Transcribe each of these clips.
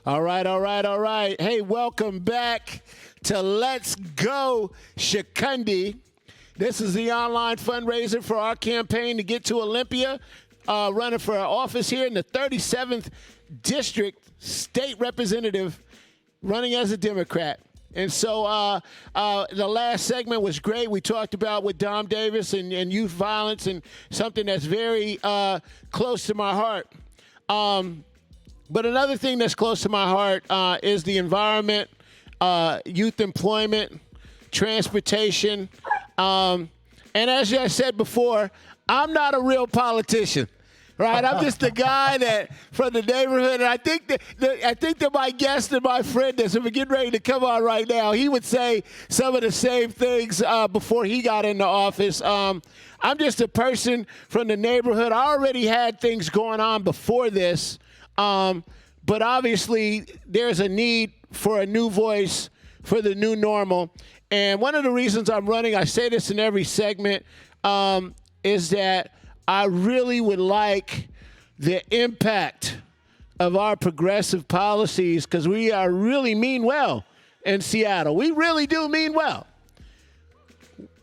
All right, all right, all right. Hey, welcome back to Let's Go Chukundi. This is the online fundraiser for our campaign to get to Olympia, running for office here in the 37th District, state representative, running as a Democrat. And so the last segment was great. We talked about with Dom Davis and youth violence and something that's very close to my heart. But another thing that's close to my heart is the environment, youth employment, transportation. And as I said before, I'm not a real politician, right? I'm just a guy that from the neighborhood. And I think that my guest and my friend that's getting ready to come on right now, he would say some of the same things before he got into office. I'm just a person from the neighborhood. I already had things going on before this. But obviously, there's a need for a new voice for the new normal. And one of the reasons I'm running, I say this in every segment, is that I really would like the impact of our progressive policies because we are really mean well in Seattle. We really do mean well.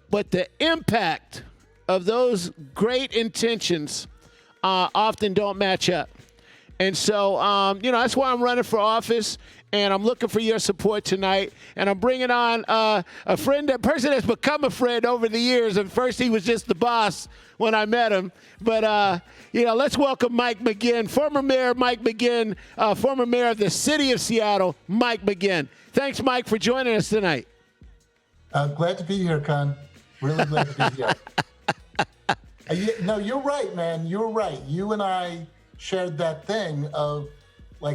But the impact of those great intentions often don't match up. And so, that's why I'm running for office, and I'm looking for your support tonight. And I'm bringing on a person that's become a friend over the years. And first, he was just the boss when I met him. But, let's welcome Mike McGinn, former Mayor Mike McGinn, former mayor of the city of Seattle, Mike McGinn. Thanks, Mike, for joining us tonight. Glad to be here, Con. Really glad to be here. No, you're right, man. You're right. You and I shared that thing of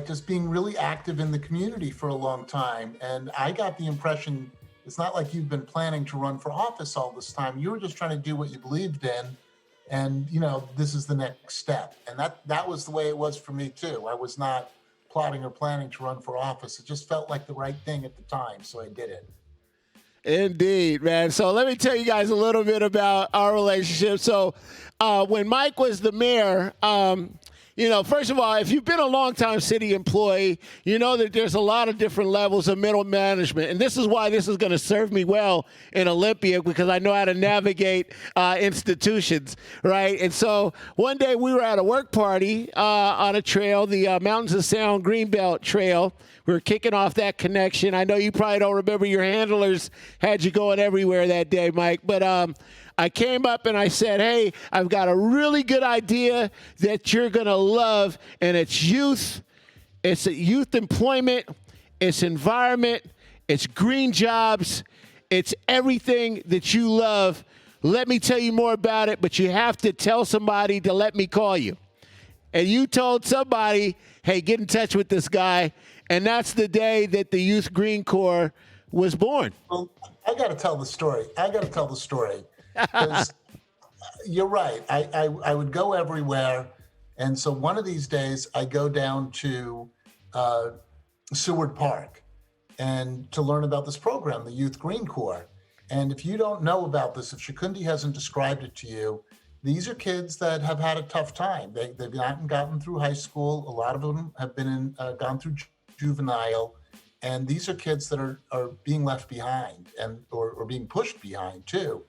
just being really active in the community for a long time. And I got the impression it's not like you've been planning to run for office all this time. You were just trying to do what you believed in. And, this is the next step. And that was the way it was for me too. I was not plotting or planning to run for office. It just felt like the right thing at the time. So I did it. Indeed, man. So let me tell you guys a little bit about our relationship. So when Mike was the mayor, first of all, if you've been a long-time city employee, you know that there's a lot of different levels of middle management. And this is why this is going to serve me well in Olympia, because I know how to navigate institutions, right? And so one day we were at a work party on a trail, the Mountains of Sound Greenbelt Trail. We were kicking off that connection. I know you probably don't remember, your handlers had you going everywhere that day, Mike. But I came up and I said, hey, I've got a really good idea that you're going to love, and it's youth. It's youth employment. It's environment. It's green jobs. It's everything that you love. Let me tell you more about it, but you have to tell somebody to let me call you. And you told somebody, hey, get in touch with this guy. And that's the day that the Youth Green Corps was born. Well, I got to tell the story. Because you're right. I would go everywhere. And so one of these days I go down to Seward Park and to learn about this program, the Youth Green Corps. And if you don't know about this, if Chukundi hasn't described it to you, these are kids that have had a tough time. They've not gotten through high school. A lot of them have been gone through juvenile. And these are kids that are being left behind or being pushed behind too.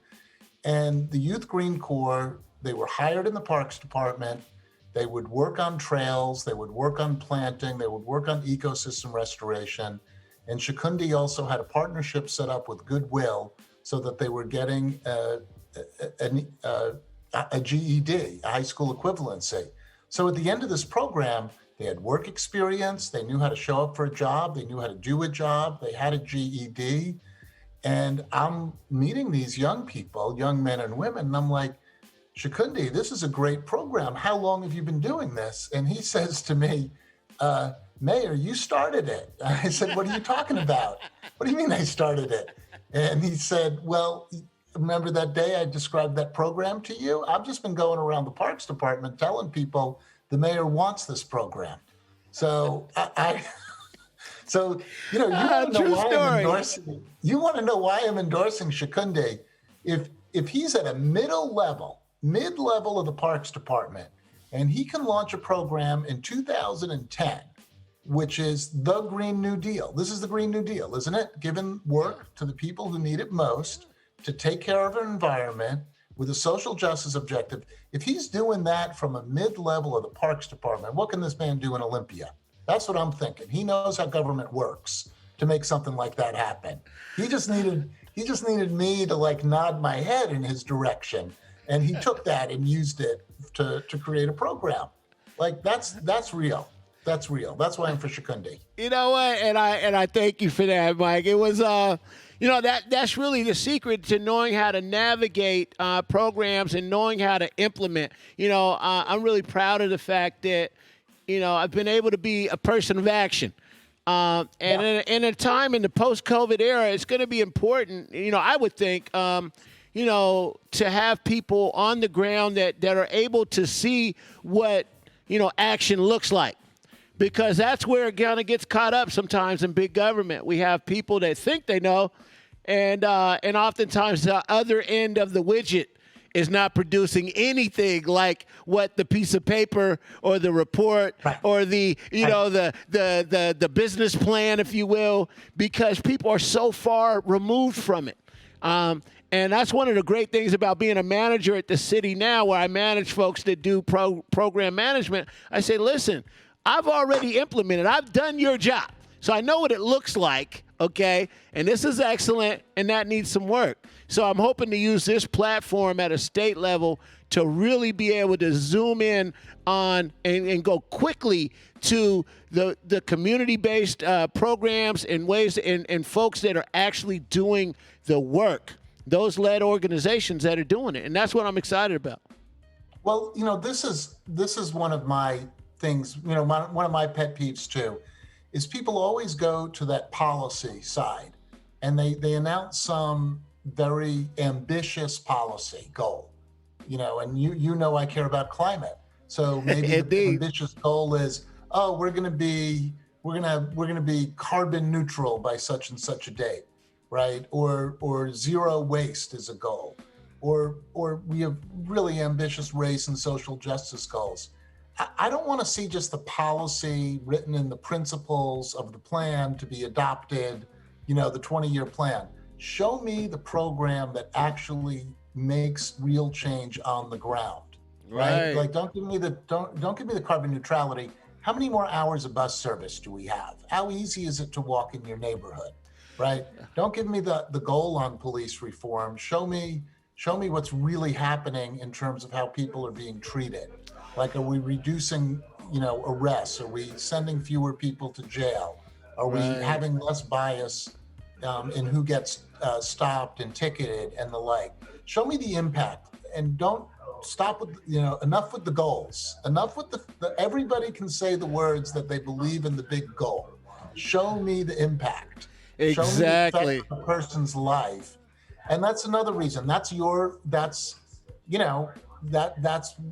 And the Youth Green Corps, they were hired in the Parks Department. They would work on trails. They would work on planting. They would work on ecosystem restoration. And Chukundi also had a partnership set up with Goodwill so that they were getting a GED, a high school equivalency. So at the end of this program, they had work experience. They knew how to show up for a job. They knew how to do a job. They had a GED. And I'm meeting these young people, young men and women, and I'm like, Chukundi, this is a great program. How long have you been doing this? And he says to me, Mayor, you started it. I said, what are you talking about? What do you mean I started it? And he said, well, remember that day I described that program to you? I've just been going around the Parks Department telling people the mayor wants this program. So So, you want to know why I'm endorsing. You want to know why I'm endorsing Chukundi. If he's at a mid-level of the Parks Department, and he can launch a program in 2010 which is the Green New Deal. This is the Green New Deal, isn't it? Giving work to the people who need it most, to take care of our environment with a social justice objective. If he's doing that from a mid-level of the Parks Department, what can this man do in Olympia? That's what I'm thinking. He knows how government works to make something like that happen. He just needed me to like nod my head in his direction, and he took that and used it to create a program. Like that's real. That's real. That's why I'm for Chukundi. You know what? And I thank you for that, Mike. It was that's really the secret to knowing how to navigate programs and knowing how to implement. I'm really proud of the fact that I've been able to be a person of action. In a time in the post-COVID era, it's going to be important, I would think, to have people on the ground that are able to see what, action looks like. Because that's where it kind of gets caught up sometimes in big government. We have people that think they know, and oftentimes the other end of the widget is not producing anything like what the piece of paper or the report or the the business plan, if you will, because people are so far removed from it. And that's one of the great things about being a manager at the city now, where I manage folks that do program management. I say, listen, I've already implemented. I've done your job. So I know what it looks like, okay? And this is excellent, and that needs some work. So I'm hoping to use this platform at a state level to really be able to zoom in on and go quickly to the community-based programs and ways and folks that are actually doing the work, those led organizations that are doing it. And that's what I'm excited about. Well, this is one of my things, one of my pet peeves too, is people always go to that policy side and they announce some very ambitious policy goal, and I care about climate. So maybe the ambitious goal is, we're going to be carbon neutral by such and such a date, right? Or zero waste is a goal, or we have really ambitious race and social justice goals. I don't want to see just the policy written in the principles of the plan to be adopted, the 20-year plan. Show me the program that actually makes real change on the ground, right? Like, don't give me the carbon neutrality. How many more hours of bus service do we have? How easy is it to walk in your neighborhood, right? Don't give me the goal on police reform. Show me what's really happening in terms of how people are being treated. Like, are we reducing, arrests? Are we sending fewer people to jail? Are we having less bias in who gets stopped and ticketed and the like? Show me the impact, and don't stop with, enough with the goals. Enough with the everybody can say the words that they believe in the big goal. Show me the impact. Exactly. Show me the effect of a person's life. And that's another reason. That's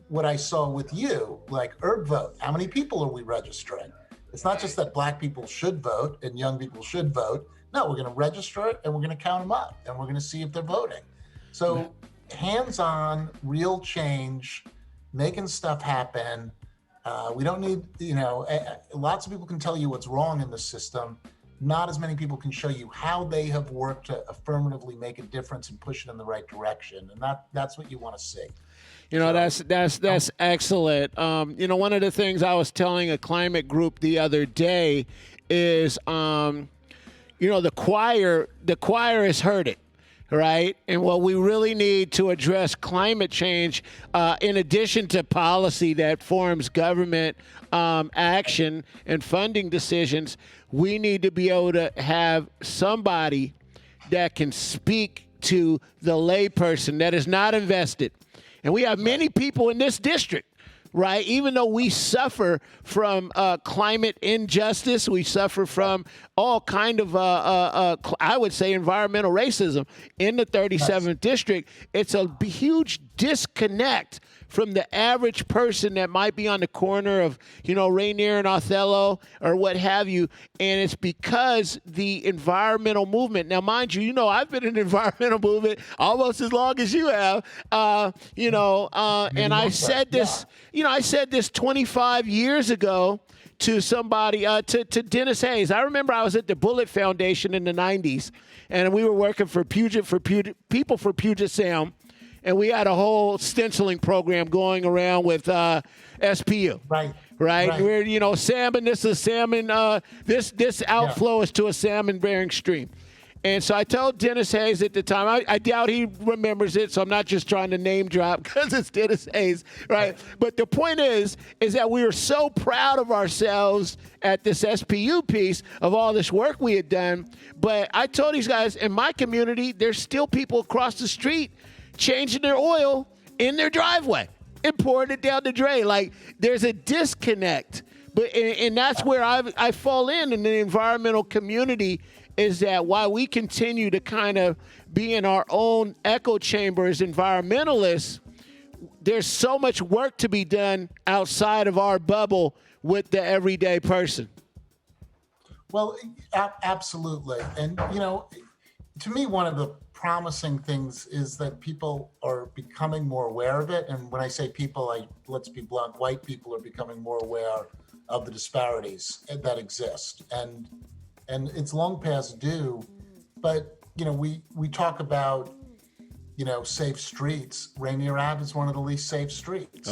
what I saw with you, like Herb Vote. How many people are we registering? It's not just that Black people should vote and young people should vote. No, we're going to register it and we're going to count them up and we're going to see if they're voting. So hands-on, real change, making stuff happen. We don't need, lots of people can tell you what's wrong in the system. Not as many people can show you how they have worked to affirmatively make a difference and push it in the right direction. And that's what you want to see. That's excellent. One of the things I was telling a climate group the other day is, the choir has heard it, right? And what we really need to address climate change, in addition to policy that forms government action and funding decisions, we need to be able to have somebody that can speak to the layperson that is not invested. And we have many people in this district, right? Even though we suffer from climate injustice, we suffer from all kind of, I would say, environmental racism in the 37th district. It's a huge disconnect from the average person that might be on the corner of, Rainier and Othello or what have you. And it's because the environmental movement, now, mind you, I've been in the environmental movement almost as long as you have, and I said this, I said this 25 years ago to somebody, to Dennis Hayes. I remember I was at the Bullet Foundation in the 90s, and we were working for people for Puget Sound, and we had a whole stenciling program going around with SPU. Right. We're, salmon, this is salmon, this outflow is to a salmon-bearing stream. And so I told Dennis Hayes at the time, I doubt he remembers it, so I'm not just trying to name drop because it's Dennis Hayes, right? But the point is that we were so proud of ourselves at this SPU piece of all this work we had done. But I told these guys, in my community, there's still people across the street changing their oil in their driveway and pouring it down the drain. Like, there's a disconnect. And that's where I fall in the environmental community, is that while we continue to kind of be in our own echo chamber as environmentalists, there's so much work to be done outside of our bubble with the everyday person. Well, absolutely. And, to me, one of the promising things is that people are becoming more aware of it. And when I say people, let's be blunt, white people are becoming more aware of the disparities that exist. And it's long past due, but, we talk about, safe streets. Rainier Ave is one of the least safe streets,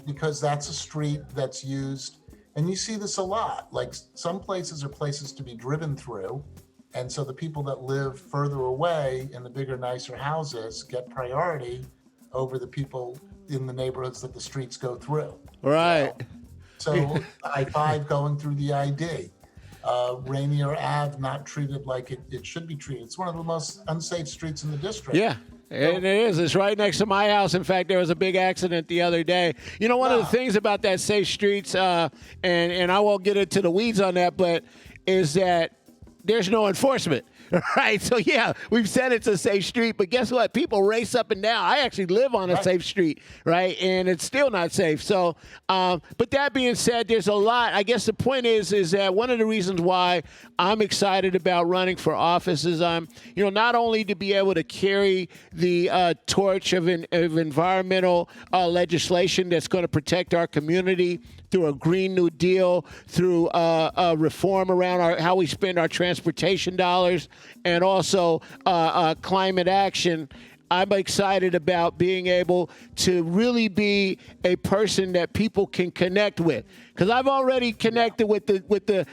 because that's a street that's used, and you see this a lot. Like, some places are places to be driven through. And so the people that live further away in the bigger, nicer houses get priority over the people in the neighborhoods that the streets go through. Right. So I-5 going through the ID. Rainier Ave not treated like it should be treated. It's one of the most unsafe streets in the district. Yeah, and it is. It's right next to my house. In fact, there was a big accident the other day. One of the things about that safe streets, and I won't get into the weeds on that, but is that there's no enforcement. Right. So, yeah, we've said it's a safe street, but guess what? People race up and down. I actually live on a safe street. Right. And it's still not safe. So, but that being said, there's a lot. I guess the point is that one of the reasons why I'm excited about running for office is not only to be able to carry the torch of environmental legislation that's going to protect our community through a Green New Deal, through reform around how we spend our transportation dollars, and also climate action. I'm excited about being able to really be a person that people can connect with, because I've already connected with the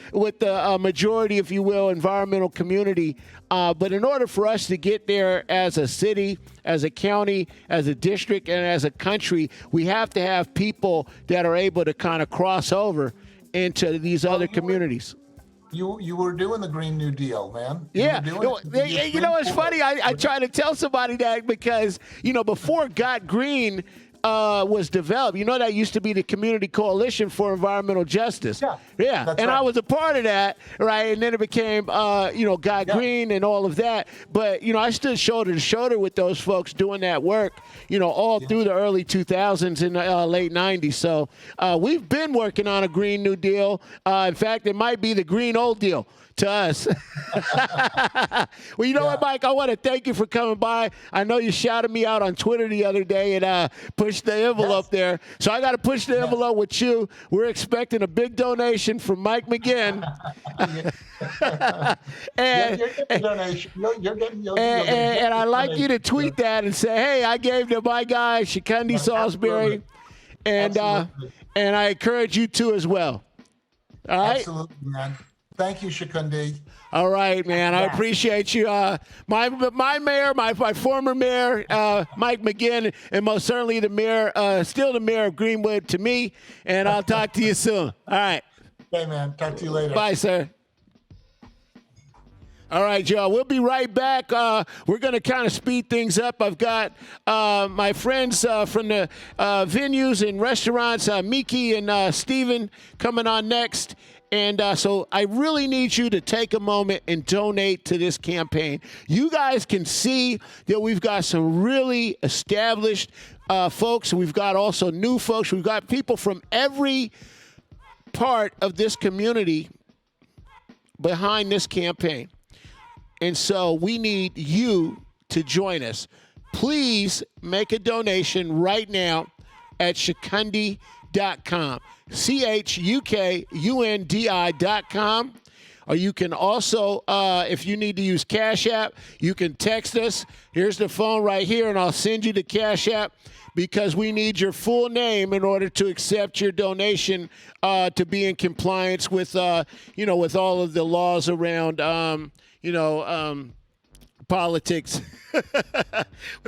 majority, if you will, environmental community. But in order for us to get there as a city, as a county, as a district, and as a country, we have to have people that are able to kind of cross over into these other communities. You were doing the Green New Deal, man. Yeah. It's funny. I try to tell somebody that because, before Got Green was developed, that used to be the Community Coalition for Environmental Justice. Yeah. And I was a part of that, right? And then it became, Got Green and all of that. But, I stood shoulder to shoulder with those folks doing that work, all through the early 2000s and late 90s. So we've been working on a Green New Deal. In fact, it might be the Green Old Deal to us. Well, what, Mike? I want to thank you for coming by. I know you shouted me out on Twitter the other day and pushed the envelope there. So I got to push the envelope with you. We're expecting a big donation from Mike McGinn. And I'd like you to tweet that and say, hey, I gave to my guy, Chukundi Salisbury. And I encourage you to as well. All right? Absolutely, man. Thank you, Chukundi. All right, man. I appreciate you. My mayor, my former mayor, Mike McGinn, and most certainly the mayor, still the mayor of Greenwood to me. And I'll talk to you soon. All right. Hey, man. Talk to you later. Bye, sir. All right, y'all. We'll be right back. We're going to kind of speed things up. I've got my friends from the venues and restaurants, Miki and Steven, coming on next. And so I really need you to take a moment and donate to this campaign. You guys can see that we've got some really established folks. We've got also new folks. We've got people from every part of this community behind this campaign. And so we need you to join us. Please make a donation right now at Chukundi.com. chukundi.com. chukundi.com. Or you can also, if you need to use Cash App, you can text us. Here's the phone right here, and I'll send you the Cash App because we need your full name in order to accept your donation to be in compliance with, with all of the laws around, politics.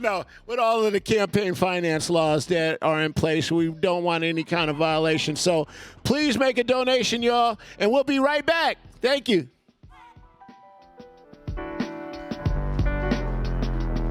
No, with all of the campaign finance laws that are in place, we don't want any kind of violation. So please make a donation, y'all, and we'll be right back. Thank you.